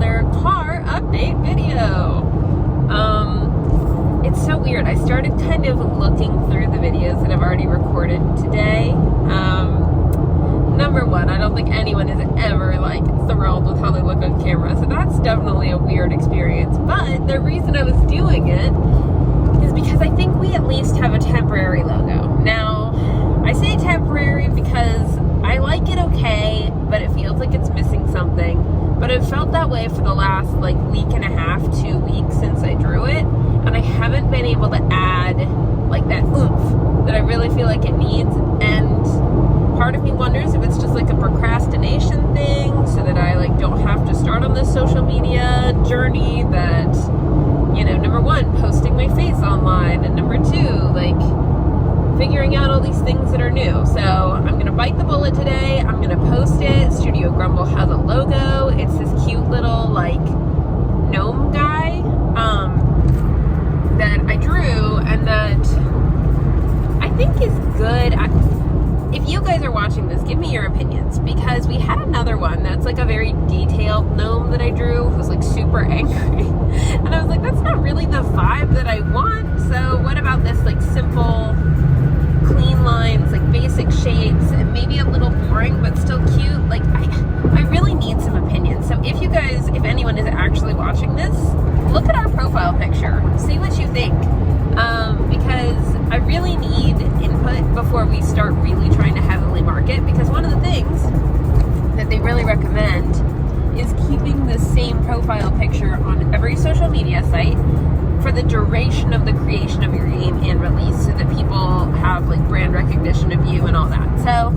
another car update video. It's so weird. I started kind of looking through the videos that I've already recorded today. Number one, I don't think anyone is ever like thrilled with how they look on camera, so that's definitely a weird experience. But the reason I was doing it is because I think we at least have a temporary logo. Now, I say temporary because I like it okay, but it feels like it's missing something. But it felt that way for the last like week and a half, 2 weeks since I drew it, and I haven't been able to add like that oomph that I really feel like it needs. And part of me wonders if it's just like a procrastination thing, so that I like don't have to start on this social media journey that, you know, number one, posting my face online, and number two, like figuring out all these things that are new. So I'm gonna bite the bullet today. I'm gonna post it. Studio Grumble has a logo. It's this cute little like gnome guy that I drew and that I think is good. If you guys are watching this, give me your opinions, because we had another one that's like a very detailed gnome that I drew who's like super angry. And I was like, that's not really the vibe that I want. So what about this like simple, clean lines, like basic shapes, and maybe a little boring but still cute? Like I really need some opinions. So if you guys, if anyone is actually watching this, look at our profile picture, see what you think, because I really need input before we start really trying to heavily market. Because one of the things that they really recommend is keeping the same profile picture on every social media site for the duration of the creation of your game and release, so that people have like brand recognition of you and all that. So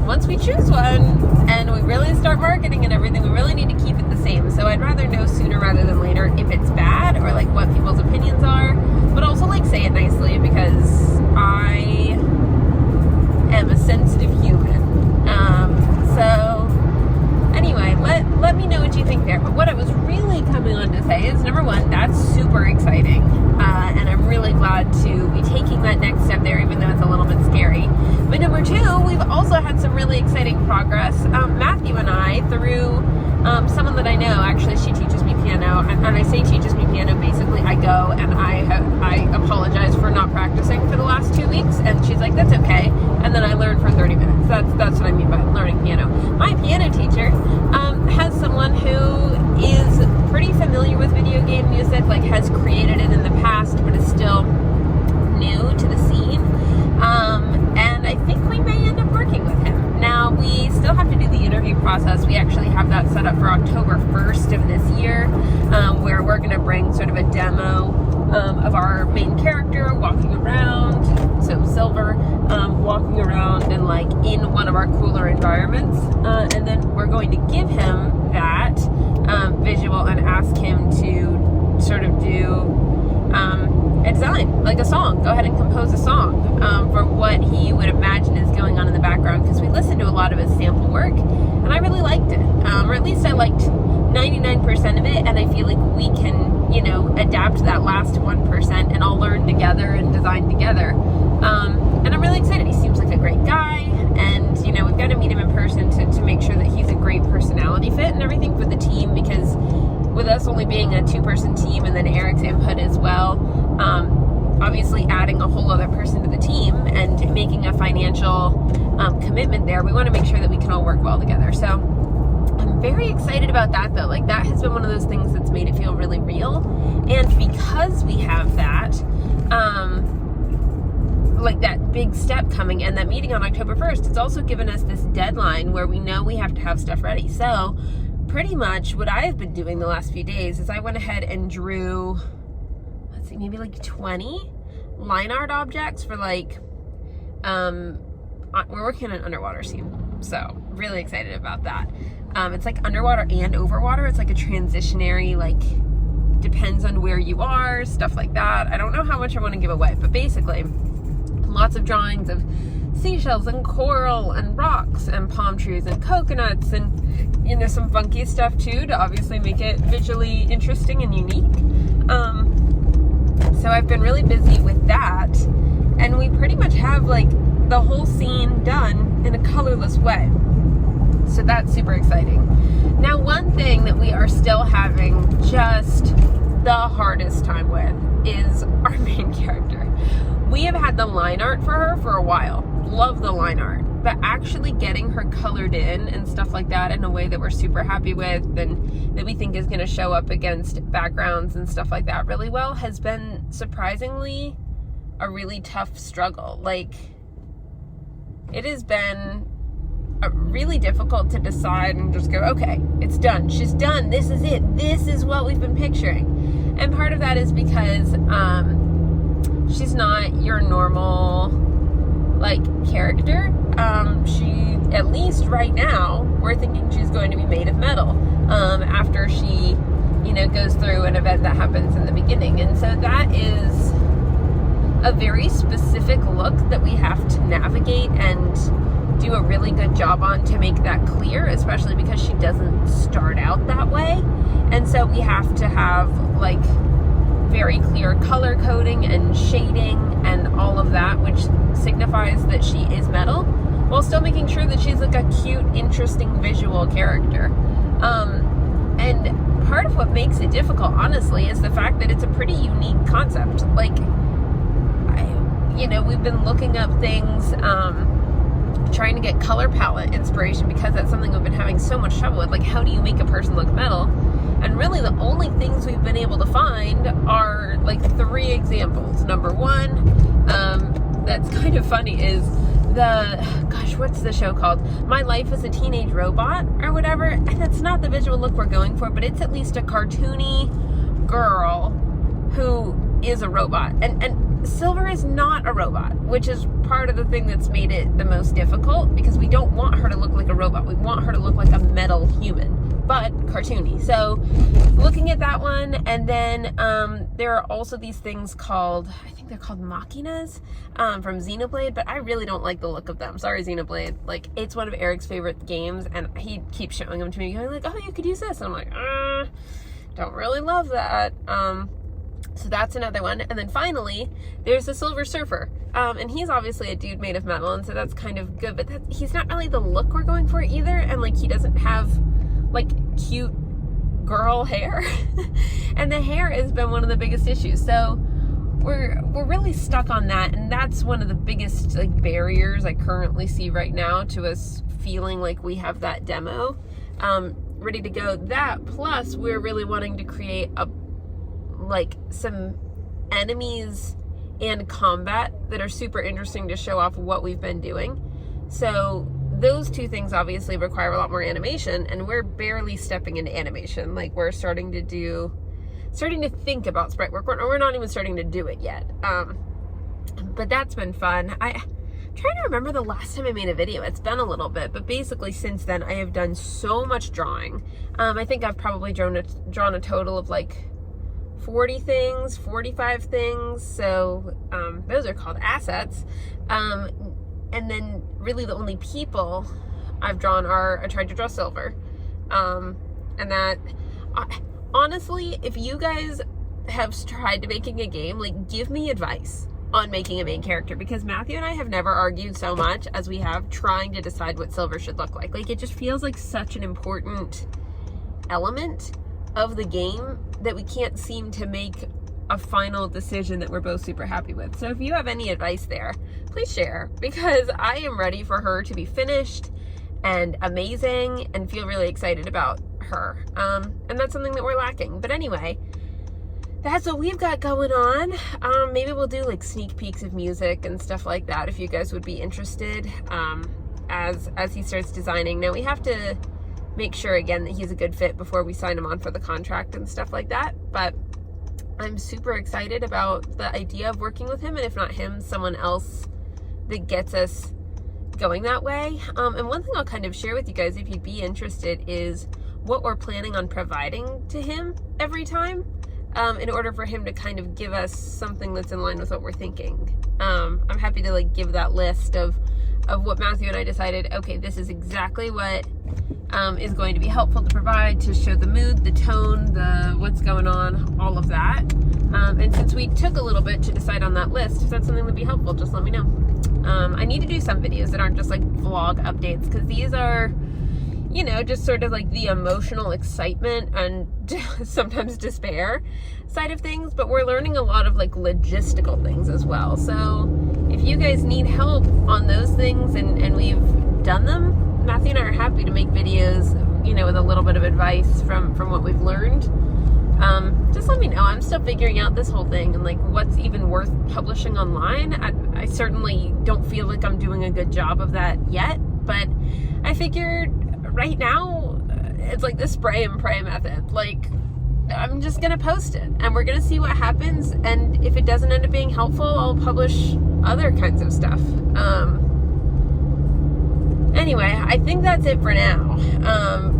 once we choose one and we really start marketing and everything, we really need to keep it the same. So I'd rather know sooner rather than later if it's bad or like what people's opinions are, but also like say it nicely, because I am a sensitive human. So anyway, let me know what you think there. But what I was really coming on to say is, number one, that's super exciting. And I'm really glad to be taking that next step there, even though it's a little bit scary. But number two, we've also had some really exciting progress. Matthew and I, through someone that I know, actually she teaches me piano, and I say teaches me piano, basically I go and I apologize for not practicing for the last 2 weeks, and she's like, that's okay, and then I learn for 30 minutes. That's what I mean by learning piano. My piano teacher has someone who is pretty familiar with video game music, like has created it in the past, but is still new to the scene, and I think we may end up working with him. Now, we still have to do the interview process. We actually have that set up for October 1st of this year, where we're going to bring sort of a demo of our main character walking around, so Silver, walking around and like in one of our cooler environments, and then we're going to give him that visual and ask him to sort of do a design, like a song, go ahead and compose a song for what he would imagine is going on in the background, because we listened to a lot of his sample work and I really liked it, or at least I liked 99% of it, and I feel like we can, you know, adapt that last 1% and all learn together and design together. And I'm really excited. He seems like a great guy, and you know, we've got to meet him in person to make sure that he's a great personality fit and everything for the team, because with us only being a 2-person team and then Eric's input as well, obviously adding a whole other person to the team and making a financial commitment there, we want to make sure that we can all work well together. So I'm very excited about that, though. Like, that has been one of those things that's made it feel really real. And because we have that, like that big step coming and that meeting on October 1st, it's also given us this deadline where we know we have to have stuff ready. So pretty much what I've been doing the last few days is I went ahead and drew, let's see, maybe like 20 line art objects for like, we're working on an underwater scene. So really excited about that. It's like underwater and overwater. It's like a transitionary, like depends on where you are, stuff like that. I don't know how much I want to give away, but basically lots of drawings of seashells and coral and rocks and palm trees and coconuts, and you know, some funky stuff too to obviously make it visually interesting and unique. So I've been really busy with that, and we pretty much have like the whole scene done in a colorless way. So that's super exciting. Now, one thing that we are are still having just the hardest time with is our main character. We have had the line art for her for a while. Love the line art. But actually getting her colored in and stuff like that in a way that we're super happy with and that we think is going to show up against backgrounds and stuff like that really well has been surprisingly a really tough struggle. Like, it has been really difficult to decide and just go, okay, it's done. She's done. This is it. This is what we've been picturing. And part of that is because she's not your normal, like, character. She, at least right now, we're thinking she's going to be made of metal after she, goes through an event that happens in the beginning. And so that is a very specific look that we have to navigate and do a really good job on to make that clear, especially because she doesn't start out that way. And so we have to have, like, very clear color coding and shading and all of that, which signifies that she is metal, while still making sure that she's like a cute, interesting visual character. And part of what makes it difficult, honestly, is the fact that it's a pretty unique concept. Like, we've been looking up things, trying to get color palette inspiration, because that's something we've been having so much trouble with. Like, how do you make a person look metal? And really the only things we've been able to find are like 3 examples. Number one, that's kind of funny, is what's the show called? My Life as a Teenage Robot or whatever. And that's not the visual look we're going for, but it's at least a cartoony girl who is a robot. And Silver is not a robot, which is part of the thing that's made it the most difficult, because we don't want her to look like a robot. We want her to look like a metal human, but cartoony. So looking at that one, and then there are also these things called, I think they're called machinas from Xenoblade, but I really don't like the look of them. Sorry, Xenoblade. Like, it's one of Eric's favorite games, and he keeps showing them to me, going like, oh, you could use this. And I'm like, don't really love that. So that's another one. And then finally, there's the Silver Surfer. And he's obviously a dude made of metal, and so that's kind of good, but he's not really the look we're going for either. And like, he doesn't have like cute girl hair. And the hair has been one of the biggest issues. So we're really stuck on that. And that's one of the biggest like barriers I currently see right now to us feeling like we have that demo ready to go. That plus we're really wanting to create some enemies and combat that are super interesting to show off what we've been doing. So those 2 things obviously require a lot more animation, and we're barely stepping into animation. Like, we're starting to think about sprite work. We're not even starting to do it yet. But that's been fun. I'm trying to remember the last time I made a video. It's been a little bit, but basically since then I have done so much drawing. I think I've probably drawn a total of like 40 things, 45 things. So those are called assets. And then really the only people I've drawn I tried to draw Silver. And that, honestly, if you guys have tried making a game, like, give me advice on making a main character, because Matthew and I have never argued so much as we have trying to decide what Silver should look like. Like, it just feels like such an important element of the game that we can't seem to make a final decision that we're both super happy with. So if you have any advice there, please share, because I am ready for her to be finished and amazing and feel really excited about her. And that's something that we're lacking. But anyway, that's what we've got going on. Maybe we'll do like sneak peeks of music and stuff like that if you guys would be interested as he starts designing. Now we have to make sure again that he's a good fit before we sign him on for the contract and stuff like that. But I'm super excited about the idea of working with him, and if not him, someone else that gets us going that way. And one thing I'll kind of share with you guys, if you'd be interested, is what we're planning on providing to him every time in order for him to kind of give us something that's in line with what we're thinking. I'm happy to like give that list of what Matthew and I decided, okay, this is exactly what is going to be helpful to provide to show the mood, the tone, the what's going on, all of that. And since we took a little bit to decide on that list, if that's something that would be helpful, just let me know. I need to do some videos that aren't just like vlog updates, because these are, you know, just sort of like the emotional excitement and sometimes despair side of things, but we're learning a lot of like logistical things as well. So if you guys need help on those things and we've done them, Matthew and I are happy to make videos, you know, with a little bit of advice from what we've learned. Just let me know. I'm still figuring out this whole thing and like what's even worth publishing online. I certainly don't feel like I'm doing a good job of that yet, but I figured right now it's like the spray and pray method. Like, I'm just gonna post it and we're gonna see what happens, and if it doesn't end up being helpful, I'll publish other kinds of stuff. Anyway, I think that's it for now.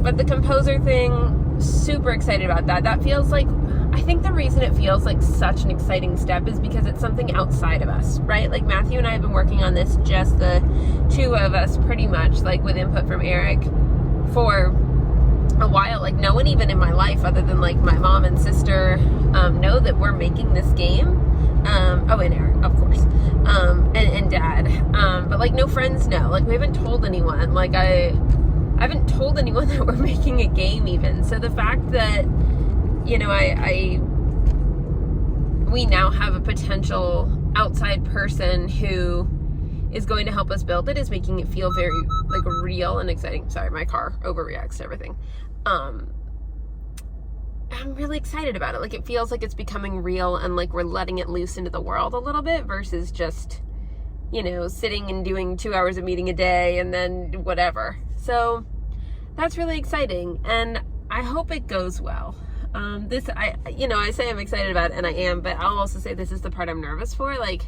But the composer thing, super excited about that. That feels like, I think the reason it feels like such an exciting step is because it's something outside of us, right? Like Matthew and I have been working on this, just the two of us pretty much, like with input from Eric, for a while. Like no one even in my life other than like my mom and sister know that we're making this game. And Eric, of course, and dad, but like no friends know. Like we haven't told anyone. Like I haven't told anyone that we're making a game even. So the fact that, you know, we now have a potential outside person who is going to help us build it is making it feel very like real and exciting. Sorry, my car overreacts to everything. I'm really excited about it. Like it feels like it's becoming real and like we're letting it loose into the world a little bit versus just, you know, sitting and doing 2 hours of meeting a day and then whatever. So that's really exciting and I hope it goes well. I say I'm excited about it and I am, but I'll also say this is the part I'm nervous for. Like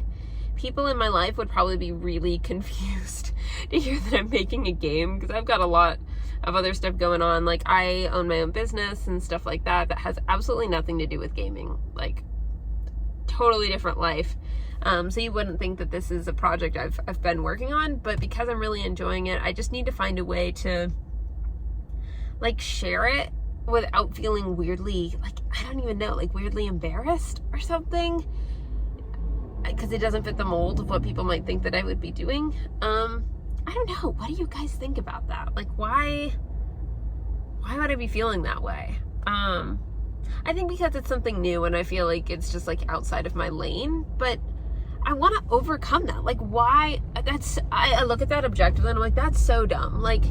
people in my life would probably be really confused to hear that I'm making a game because I've got a lot of other stuff going on. Like I own my own business and stuff like that has absolutely nothing to do with gaming, like totally different life. So you wouldn't think that this is a project I've been working on, but because I'm really enjoying it, I just need to find a way to like share it without feeling weirdly, like, I don't even know, like weirdly embarrassed or something, because it doesn't fit the mold of what people might think that I would be doing. I don't know. What do you guys think about that? Like, why would I be feeling that way? I think because it's something new and I feel like it's just like outside of my lane, but I want to overcome that. Like, why? I look at that objectively and I'm like, that's so dumb. Like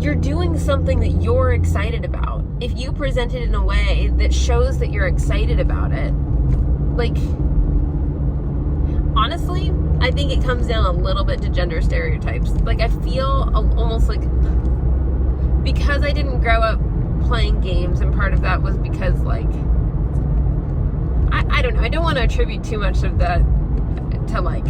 you're doing something that you're excited about. If you present it in a way that shows that you're excited about it, like, honestly, I think it comes down a little bit to gender stereotypes. Like, I feel almost like because I didn't grow up playing games, and part of that was because, like, I don't know. I don't want to attribute too much of that to, like,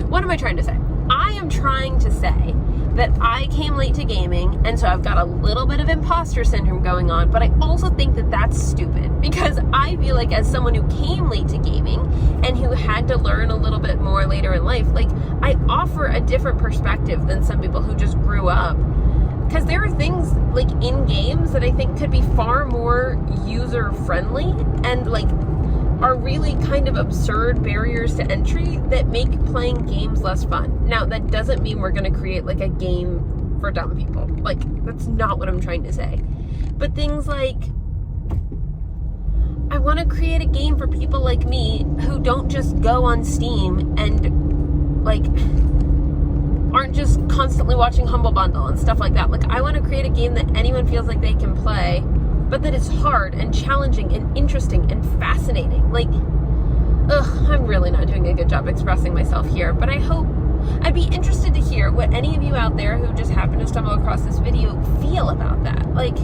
what am I trying to say? I am trying to say that I came late to gaming, and so I've got a little bit of imposter syndrome going on, but I also think that that's stupid because I feel like as someone who came late to gaming and who had to learn a little bit more later in life, like I offer a different perspective than some people who just grew up, because there are things like in games that I think could be far more user friendly and like are really kind of absurd barriers to entry that make playing games less fun. Now, that doesn't mean we're going to create like a game for dumb people. Like, that's not what I'm trying to say. But things like, I want to create a game for people like me who don't just go on Steam and like aren't just constantly watching Humble Bundle and stuff like that. Like, I want to create a game that anyone feels like they can play, but that is hard and challenging and interesting and fascinating. Like, I'm really not doing a good job expressing myself here, but I'd be interested to hear what any of you out there who just happen to stumble across this video feel about that. Like,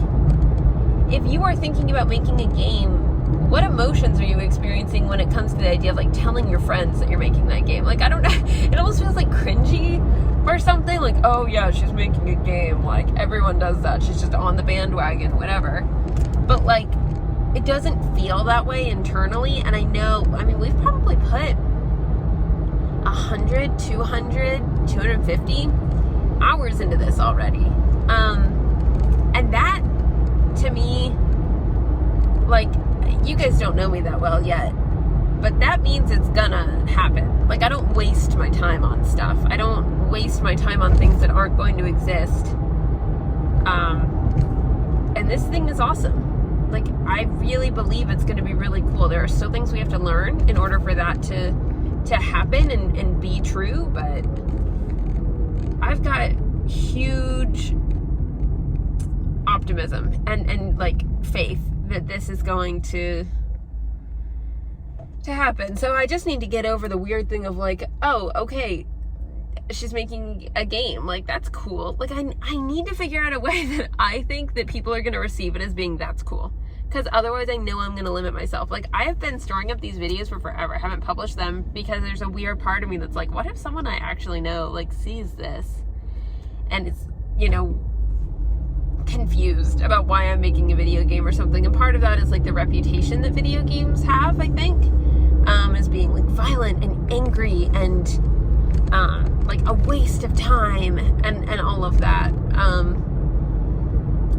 if you are thinking about making a game, what emotions are you experiencing when it comes to the idea of like telling your friends that you're making that game? Like, I don't know, it almost feels like cringy or something. Like, oh yeah, she's making a game. Like, everyone does that. She's just on the bandwagon, whatever. But like, it doesn't feel that way internally. And I know, I mean, we've probably put 100, 200, 250 hours into this already. And that, to me, like, you guys don't know me that well yet, but that means it's gonna happen. Like, I don't waste my time on stuff. I don't waste my time on things that aren't going to exist. And this thing is awesome. Like, I really believe it's going to be really cool. There are still things we have to learn in order for that to happen and be true, but I've got huge optimism and like faith that this is going to happen. So I just need to get over the weird thing of like, oh, okay, she's making a game. Like, that's cool. Like, I need to figure out a way that I think that people are going to receive it as being that's cool. Because otherwise I know I'm going to limit myself. Like, I have been storing up these videos for forever. I haven't published them because there's a weird part of me that's like, what if someone I actually know, like, sees this and it's, you know, confused about why I'm making a video game or something. And part of that is like the reputation that video games have, I think, as being like violent and angry and like a waste of time and all of that.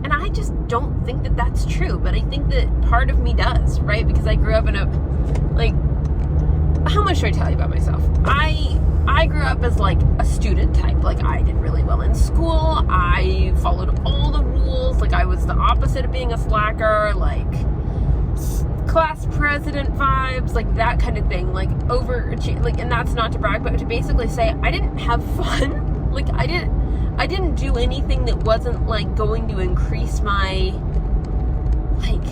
And I just don't think that that's true, but I think that part of me does, right? Because I grew up in a, like, how much should I tell you about myself? I grew up as like a student type. Like, I did really well in school. I followed all the rules. Like, I was the opposite of being a slacker, like class president vibes, like that kind of thing. Like, like, and that's not to brag, but to basically say I didn't have fun. Like, I didn't do anything that wasn't like going to increase my, like,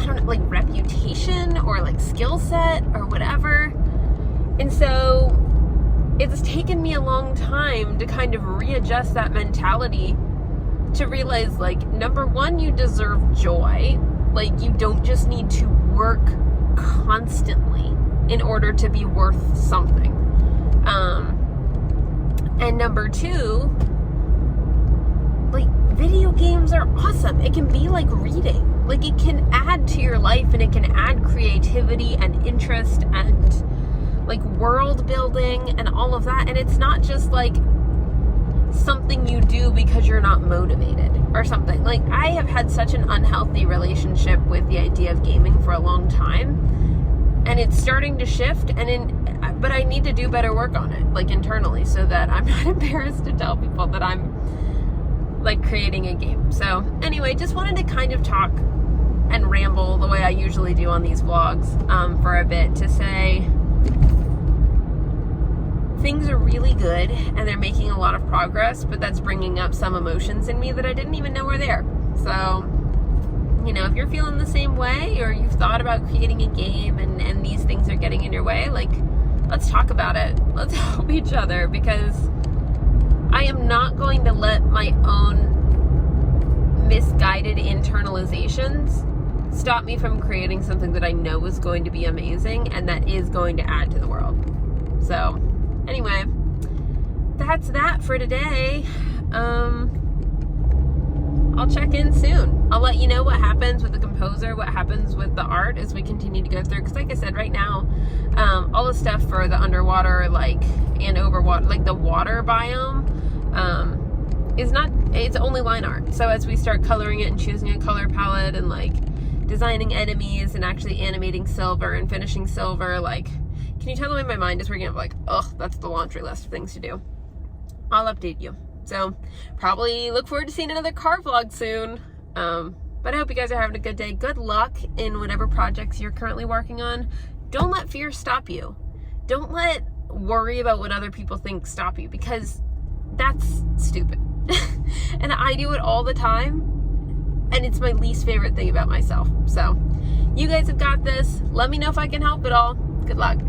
I don't know, like reputation or like skill set or whatever. And so it's taken me a long time to kind of readjust that mentality to realize, like, number one, you deserve joy. Like, you don't just need to work constantly in order to be worth something. And number two, like, video games are awesome. It can be like reading. Like, it can add to your life and it can add creativity and interest and like world building and all of that. And it's not just like something you do because you're not motivated or something. Like, I have had such an unhealthy relationship with the idea of gaming for a long time, and it's starting to shift, but I need to do better work on it, like internally, so that I'm not embarrassed to tell people that I'm like creating a game. So anyway, just wanted to kind of talk and ramble the way I usually do on these vlogs for a bit to say things are really good and they're making a lot of progress, but that's bringing up some emotions in me that I didn't even know were there. So, you know, if you're feeling the same way, or you've thought about creating a game and these things are getting in your way, like, let's talk about it. Let's help each other, because I am not going to let my own misguided internalizations stop me from creating something that I know is going to be amazing and that is going to add to the world. So anyway, that's that for today. I'll check in soon. I'll let you know what happens with the composer, what happens with the art as we continue to go through. Because like I said, right now, all the stuff for the underwater, like, and overwater, like the water biome, is not, it's only line art. So as we start coloring it and choosing a color palette and like designing enemies and actually animating silver and finishing silver, like, can you tell the way my mind is working? I'm like, ugh, that's the laundry list of things to do. I'll update you. So probably look forward to seeing another car vlog soon. But I hope you guys are having a good day. Good luck in whatever projects you're currently working on. Don't let fear stop you. Don't let worry about what other people think stop you, because that's stupid. And I do it all the time, and it's my least favorite thing about myself. So you guys have got this. Let me know if I can help at all. Good luck.